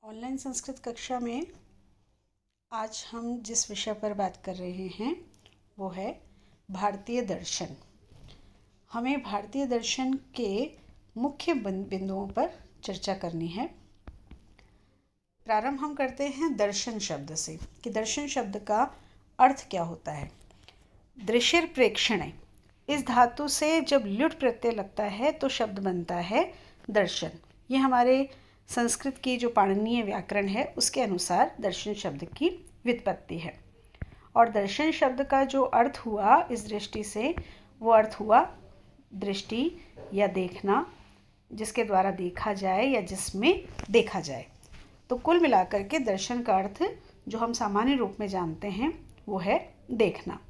Online Sanskrit कक्षा में आज हम जिस विषय पर बात कर रहे हैं वो है भारतीय दर्शन। हमें भारतीय दर्शन के मुख्य बिंदुओं पर चर्चा करनी है। प्रारंभ हम करते हैं दर्शन शब्द से कि दर्शन शब्द का अर्थ क्या होता है। दृश्य प्रेक्षणे, इस धातु से जब ल्युट प्रत्यय लगता है तो शब्द बनता है दर्शन। ये हमारे संस्कृत की जो पाणिनीय व्याकरण है उसके अनुसार दर्शन शब्द की व्युत्पत्ति है। और दर्शन शब्द का जो अर्थ हुआ इस दृष्टि से, वो अर्थ हुआ दृष्टि या देखना, जिसके द्वारा देखा जाए या जिसमें देखा जाए। तो कुल मिलाकर के दर्शन का अर्थ जो हम सामान्य रूप में जानते हैं वो है देखना।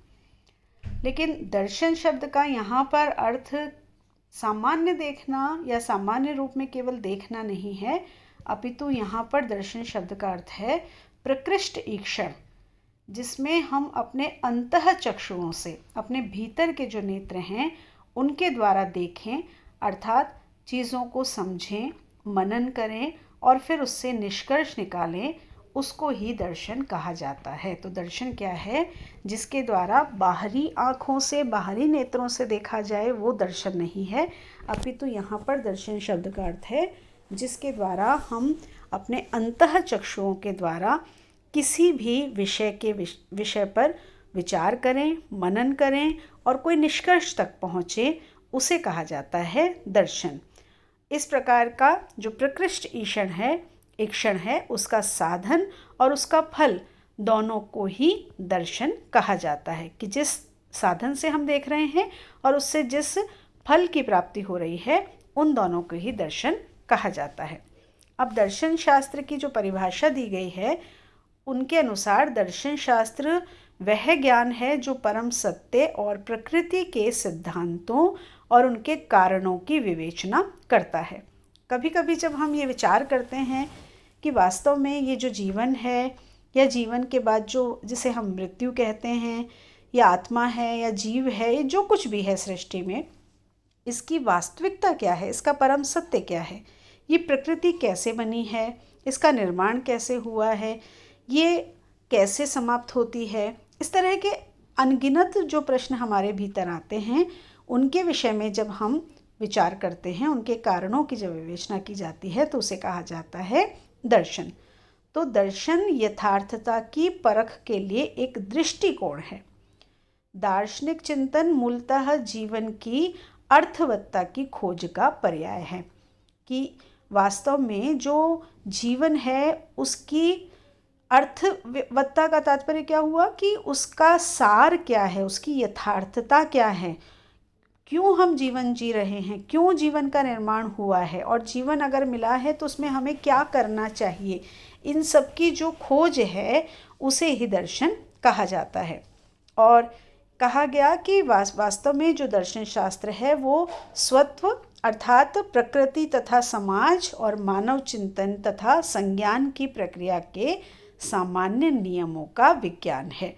लेकिन दर्शन शब्द का यहाँ पर अर्थ सामान्य देखना या सामान्य रूप में केवल देखना नहीं है, अपितु यहाँ पर दर्शन शब्द का अर्थ है प्रकृष्ट ईक्षण, जिसमें हम अपने अंतः चक्षुओं से, अपने भीतर के जो नेत्र हैं उनके द्वारा देखें, अर्थात चीज़ों को समझें, मनन करें और फिर उससे निष्कर्ष निकालें, उसको ही दर्शन कहा जाता है। तो दर्शन क्या है? जिसके द्वारा बाहरी आँखों से, बाहरी नेत्रों से देखा जाए वो दर्शन नहीं है, अपितु यहाँ पर दर्शन शब्द का अर्थ है जिसके द्वारा हम अपने अंतः चक्षुओं के द्वारा किसी भी विषय पर विचार करें, मनन करें और कोई निष्कर्ष तक पहुँचे, उसे कहा जाता है दर्शन। इस प्रकार का जो प्रकृष्ट ईक्षण है उसका साधन और उसका फल दोनों को ही दर्शन कहा जाता है कि जिस साधन से हम देख रहे हैं और उससे जिस फल की प्राप्ति हो रही है उन दोनों को ही दर्शन कहा जाता है। अब दर्शन शास्त्र की जो परिभाषा दी गई है उनके अनुसार दर्शन शास्त्र वह ज्ञान है जो परम सत्य और प्रकृति के सिद्धांतों और उनके कारणों की विवेचना करता है। कभी कभी जब हम ये विचार करते हैं कि वास्तव में ये जो जीवन है या जीवन के बाद जो जिसे हम मृत्यु कहते हैं या आत्मा है या जीव है, ये जो कुछ भी है सृष्टि में, इसकी वास्तविकता क्या है, इसका परम सत्य क्या है, ये प्रकृति कैसे बनी है, इसका निर्माण कैसे हुआ है, ये कैसे समाप्त होती है, इस तरह के अनगिनत जो प्रश्न हमारे भीतर आते हैं उनके विषय में जब हम विचार करते हैं, उनके कारणों की जब विवेचना की जाती है तो उसे कहा जाता है दर्शन। तो दर्शन यथार्थता की परख के लिए एक दृष्टिकोण है। दार्शनिक चिंतन मूलतः जीवन की अर्थवत्ता की खोज का पर्याय है कि वास्तव में जो जीवन है उसकी अर्थवत्ता का तात्पर्य क्या हुआ कि उसका सार क्या है, उसकी यथार्थता क्या है, क्यों हम जीवन जी रहे हैं, क्यों जीवन का निर्माण हुआ है और जीवन अगर मिला है तो उसमें हमें क्या करना चाहिए, इन सब की जो खोज है उसे ही दर्शन कहा जाता है। और कहा गया कि वास्तव में जो दर्शन शास्त्र है वो स्वत्व अर्थात प्रकृति तथा समाज और मानव चिंतन तथा संज्ञान की प्रक्रिया के सामान्य नियमों का विज्ञान है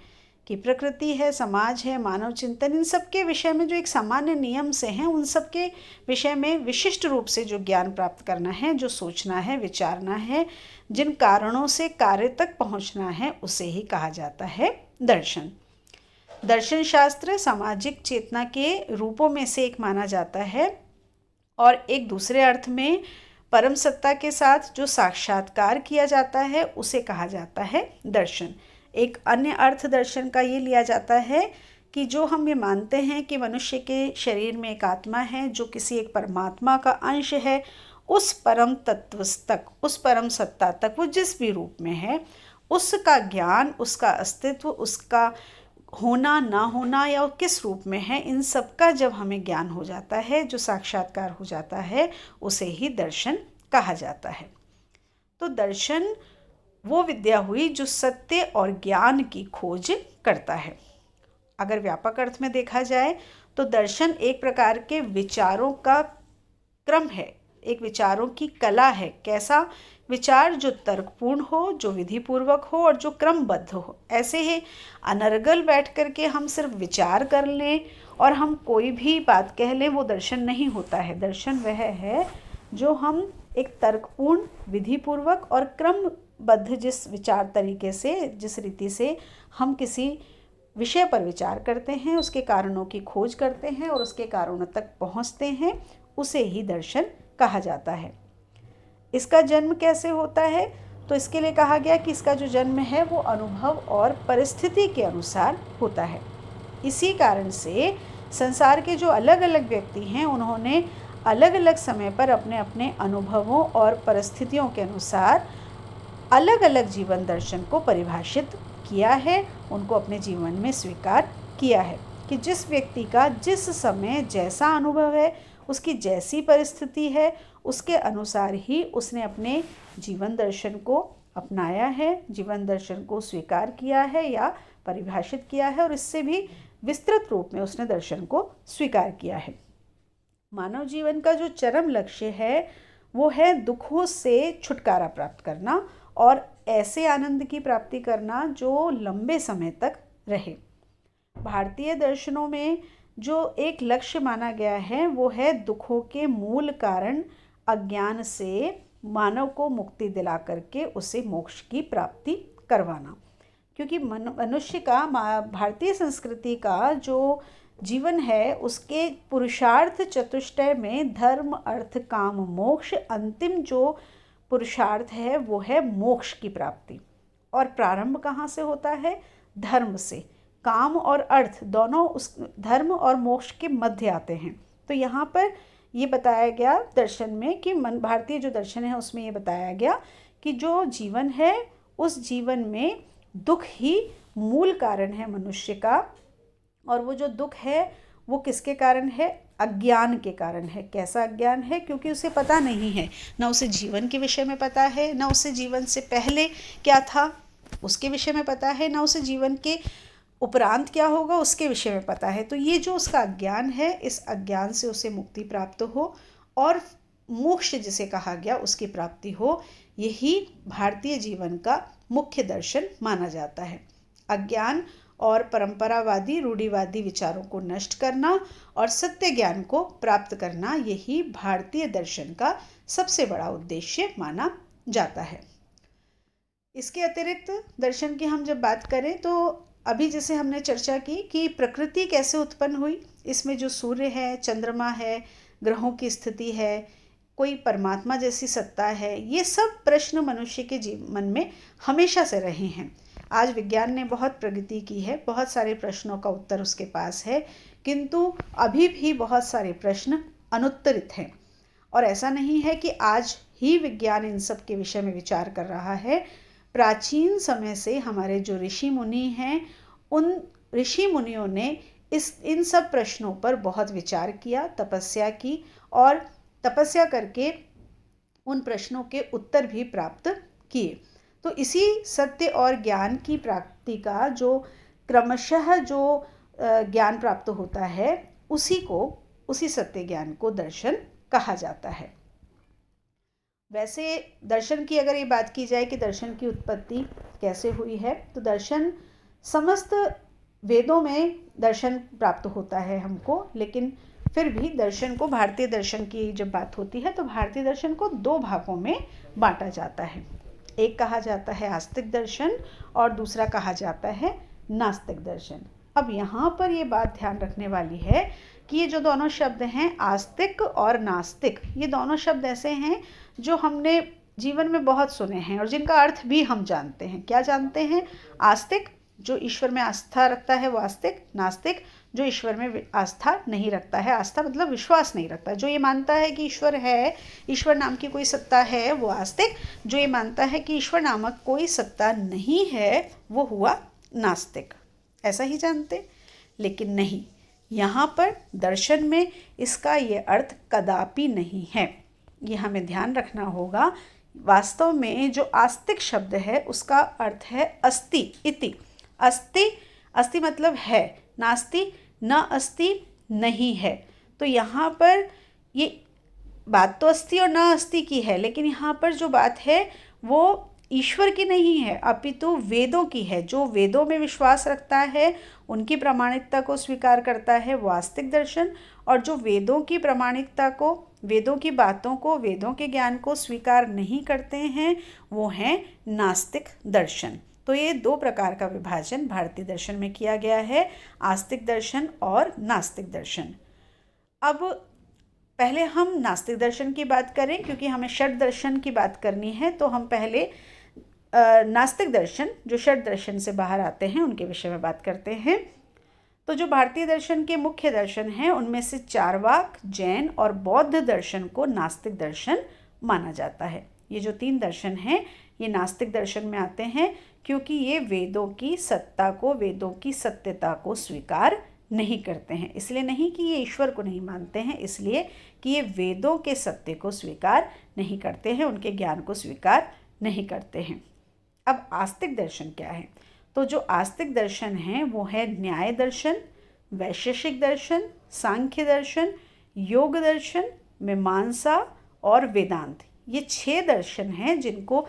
कि प्रकृति है, समाज है, मानव चिंतन, इन सब के विषय में जो एक सामान्य नियम से हैं उन सब के विषय में विशिष्ट रूप से जो ज्ञान प्राप्त करना है, जो सोचना है, विचारना है, जिन कारणों से कार्य तक पहुंचना है, उसे ही कहा जाता है दर्शन। दर्शन शास्त्र सामाजिक चेतना के रूपों में से एक माना जाता है और एक दूसरे अर्थ में परम सत्ता के साथ जो साक्षात्कार किया जाता है उसे कहा जाता है दर्शन। एक अन्य अर्थ दर्शन का ये लिया जाता है कि जो हम ये मानते हैं कि मनुष्य के शरीर में एक आत्मा है जो किसी एक परमात्मा का अंश है, उस परम तत्व तक, उस परम सत्ता तक, वो जिस भी रूप में है, उसका ज्ञान, उसका अस्तित्व, उसका होना ना होना या किस रूप में है, इन सब का जब हमें ज्ञान हो जाता है, जो साक्षात्कार हो जाता है, उसे ही दर्शन कहा जाता है। तो दर्शन वो विद्या हुई जो सत्य और ज्ञान की खोज करता है। अगर व्यापक अर्थ में देखा जाए तो दर्शन एक प्रकार के विचारों का क्रम है, एक विचारों की कला है। कैसा विचार? जो तर्कपूर्ण हो, जो विधिपूर्वक हो और जो क्रमबद्ध हो। ऐसे ही अनर्गल बैठ करके हम सिर्फ विचार कर लें और हम कोई भी बात कह लें, वो दर्शन नहीं होता है। दर्शन वह है जो हम एक तर्कपूर्ण, विधिपूर्वक और क्रमबद्ध जिस विचार तरीके से, जिस रीति से हम किसी विषय पर विचार करते हैं, उसके कारणों की खोज करते हैं और उसके कारणों तक पहुंचते हैं, उसे ही दर्शन कहा जाता है। इसका जन्म कैसे होता है? तो इसके लिए कहा गया कि इसका जो जन्म है वो अनुभव और परिस्थिति के अनुसार होता है। इसी कारण से संसार के जो अलग अलग व्यक्ति हैं, उन्होंने अलग अलग समय पर अपने अपने अनुभवों और परिस्थितियों के अनुसार अलग अलग जीवन दर्शन को परिभाषित किया है, उनको अपने जीवन में स्वीकार किया है कि जिस व्यक्ति का जिस समय जैसा अनुभव है, उसकी जैसी परिस्थिति है, उसके अनुसार ही उसने अपने जीवन दर्शन को अपनाया है, जीवन दर्शन को स्वीकार किया है या परिभाषित किया है, और इससे भी विस्तृत रूप में उसने दर्शन को स्वीकार किया है। मानव जीवन का जो चरम लक्ष्य है वो है दुखों से छुटकारा प्राप्त करना और ऐसे आनंद की प्राप्ति करना जो लंबे समय तक रहे। भारतीय दर्शनों में जो एक लक्ष्य माना गया है वो है दुखों के मूल कारण अज्ञान से मानव को मुक्ति दिला करके उसे मोक्ष की प्राप्ति करवाना। क्योंकि मनुष्य का, भारतीय संस्कृति का जो जीवन है, उसके पुरुषार्थ चतुष्टय में धर्म, अर्थ, काम, मोक्ष, अंतिम जो पुरुषार्थ है वो है मोक्ष की प्राप्ति। और प्रारंभ कहाँ से होता है? धर्म से। काम और अर्थ दोनों उस धर्म और मोक्ष के मध्य आते हैं। तो यहाँ पर ये बताया गया दर्शन में कि भारतीय जो दर्शन है उसमें ये बताया गया कि जो जीवन है उस जीवन में दुख ही मूल कारण है मनुष्य का, और वो जो दुख है वो किसके कारण है? अज्ञान के कारण है। कैसा अज्ञान है? क्योंकि उसे पता नहीं है, ना उसे जीवन के विषय में पता है, ना उसे जीवन से पहले क्या था उसके विषय में पता है, ना उसे जीवन के उपरांत क्या होगा उसके विषय में पता है। तो ये जो उसका अज्ञान है, इस अज्ञान से उसे मुक्ति प्राप्त हो और मोक्ष जिसे कहा गया उसकी प्राप्ति हो, यही भारतीय जीवन का मुख्य दर्शन माना जाता है। अज्ञान और परंपरावादी, रूढ़िवादी विचारों को नष्ट करना और सत्य ज्ञान को प्राप्त करना, यही भारतीय दर्शन का सबसे बड़ा उद्देश्य माना जाता है। इसके अतिरिक्त दर्शन की हम जब बात करें तो अभी जैसे हमने चर्चा की कि प्रकृति कैसे उत्पन्न हुई, इसमें जो सूर्य है, चंद्रमा है, ग्रहों की स्थिति है, कोई परमात्मा जैसी सत्ता है, ये सब प्रश्न मनुष्य के जीवन में हमेशा से रहे हैं। आज विज्ञान ने बहुत प्रगति की है, बहुत सारे प्रश्नों का उत्तर उसके पास है, किंतु अभी भी बहुत सारे प्रश्न अनुत्तरित हैं। और ऐसा नहीं है कि आज ही विज्ञान इन सब के विषय में विचार कर रहा है। प्राचीन समय से हमारे जो ऋषि मुनि हैं, उन ऋषि मुनियों ने इन सब प्रश्नों पर बहुत विचार किया, तपस्या की, और तपस्या करके उन प्रश्नों के उत्तर भी प्राप्त किए। तो इसी सत्य और ज्ञान की प्राप्ति का जो क्रमशः जो ज्ञान प्राप्त होता है, उसी सत्य ज्ञान को दर्शन कहा जाता है। वैसे दर्शन की अगर ये बात की जाए कि दर्शन की उत्पत्ति कैसे हुई है, तो दर्शन समस्त वेदों में दर्शन प्राप्त होता है हमको, लेकिन फिर भी दर्शन को, भारतीय दर्शन की जब बात होती है तो भारतीय दर्शन को दो भागों में बांटा जाता है। एक कहा जाता है आस्तिक दर्शन और दूसरा कहा जाता है नास्तिक दर्शन। अब यहाँ पर ये बात ध्यान रखने वाली है कि ये जो दोनों शब्द हैं, आस्तिक और नास्तिक, ये दोनों शब्द ऐसे हैं जो हमने जीवन में बहुत सुने हैं और जिनका अर्थ भी हम जानते हैं। क्या जानते हैं? आस्तिक जो ईश्वर में आस्था रखता है वो आस्तिक, नास्तिक जो ईश्वर में आस्था नहीं रखता है। आस्था मतलब विश्वास नहीं रखता, जो ये मानता है कि ईश्वर है, ईश्वर नाम की कोई सत्ता है, वो आस्तिक। जो ये मानता है कि ईश्वर नामक कोई सत्ता नहीं है, वो हुआ नास्तिक। ऐसा ही जानते, लेकिन नहीं, यहाँ पर दर्शन में इसका ये अर्थ कदापि नहीं है। ये हमें ध्यान रखना होगा। वास्तव में जो आस्तिक शब्द है उसका अर्थ है अस्ति इति। अस्ति, अस्ति मतलब है, नास्ति न अस्ति नहीं है। तो यहाँ पर ये बात तो अस्ति और न अस्ति की है, लेकिन यहाँ पर जो बात है वो ईश्वर की नहीं है, अपितु वेदों की है। जो वेदों में विश्वास रखता है, उनकी प्रामाणिकता को स्वीकार करता है, वो आस्तिक दर्शन। और जो वेदों की प्रामाणिकता को, वेदों की बातों को, वेदों के ज्ञान को स्वीकार नहीं करते हैं, वो हैं नास्तिक दर्शन। तो ये दो प्रकार का विभाजन भारतीय दर्शन में किया गया है, आस्तिक दर्शन और नास्तिक दर्शन। अब पहले हम नास्तिक दर्शन की बात करें, क्योंकि हमें षड दर्शन की बात करनी है, तो हम पहले नास्तिक दर्शन जो षड दर्शन से बाहर आते हैं उनके विषय में बात करते हैं। तो जो भारतीय दर्शन के मुख्य दर्शन हैं उनमें से चारवाक, जैन और बौद्ध दर्शन को नास्तिक दर्शन माना जाता है। ये जो तीन दर्शन हैं ये नास्तिक दर्शन में आते हैं, क्योंकि ये वेदों की सत्ता को, वेदों की सत्यता को स्वीकार नहीं करते हैं। इसलिए नहीं कि ये ईश्वर को नहीं मानते हैं, इसलिए कि ये वेदों के सत्य को स्वीकार नहीं करते हैं, उनके ज्ञान को स्वीकार नहीं करते हैं। अब आस्तिक दर्शन क्या है? तो जो आस्तिक दर्शन हैं वो है न्याय दर्शन, वैशेषिक दर्शन, सांख्य दर्शन, योग दर्शन, मीमांसा और वेदांत। ये 6 दर्शन हैं जिनको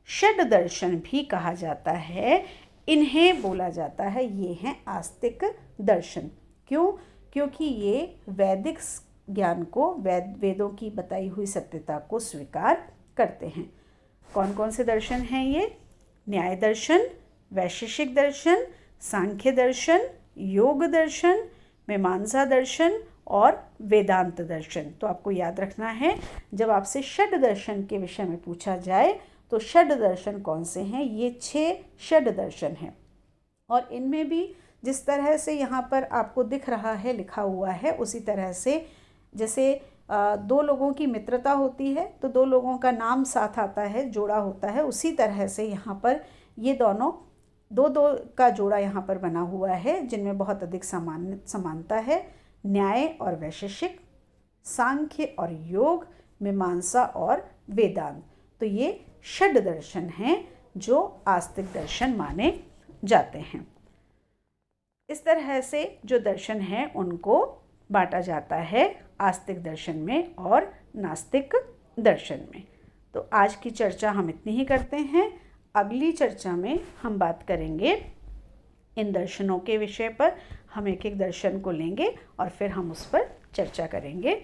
षड दर्शन भी कहा जाता है। इन्हें बोला जाता है ये हैं आस्तिक दर्शन। क्यों? क्योंकि ये वैदिक ज्ञान को, वेदों की बताई हुई सत्यता को स्वीकार करते हैं। कौन कौन से दर्शन हैं ये? न्याय दर्शन, वैशेषिक दर्शन, सांख्य दर्शन, योग दर्शन, मीमांसा दर्शन और वेदांत दर्शन। तो आपको याद रखना है, जब आपसे षड दर्शन के विषय में पूछा जाए तो षड दर्शन कौन से हैं? ये 6 षड दर्शन हैं। और इनमें भी जिस तरह से यहाँ पर आपको दिख रहा है, लिखा हुआ है, उसी तरह से जैसे 2 लोगों की मित्रता होती है तो 2 लोगों का नाम साथ आता है, जोड़ा होता है, उसी तरह से यहाँ पर ये दोनों दो का जोड़ा यहाँ पर बना हुआ है, जिनमें बहुत अधिक समानता है। न्याय और वैशेषिक, सांख्य और योग, मीमांसा और वेदांत। तो ये षड दर्शन हैं जो आस्तिक दर्शन माने जाते हैं। इस तरह से जो दर्शन हैं उनको बांटा जाता है आस्तिक दर्शन में और नास्तिक दर्शन में। तो आज की चर्चा हम इतनी ही करते हैं। अगली चर्चा में हम बात करेंगे इन दर्शनों के विषय पर। हम एक एक दर्शन को लेंगे और फिर हम उस पर चर्चा करेंगे।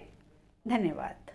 धन्यवाद।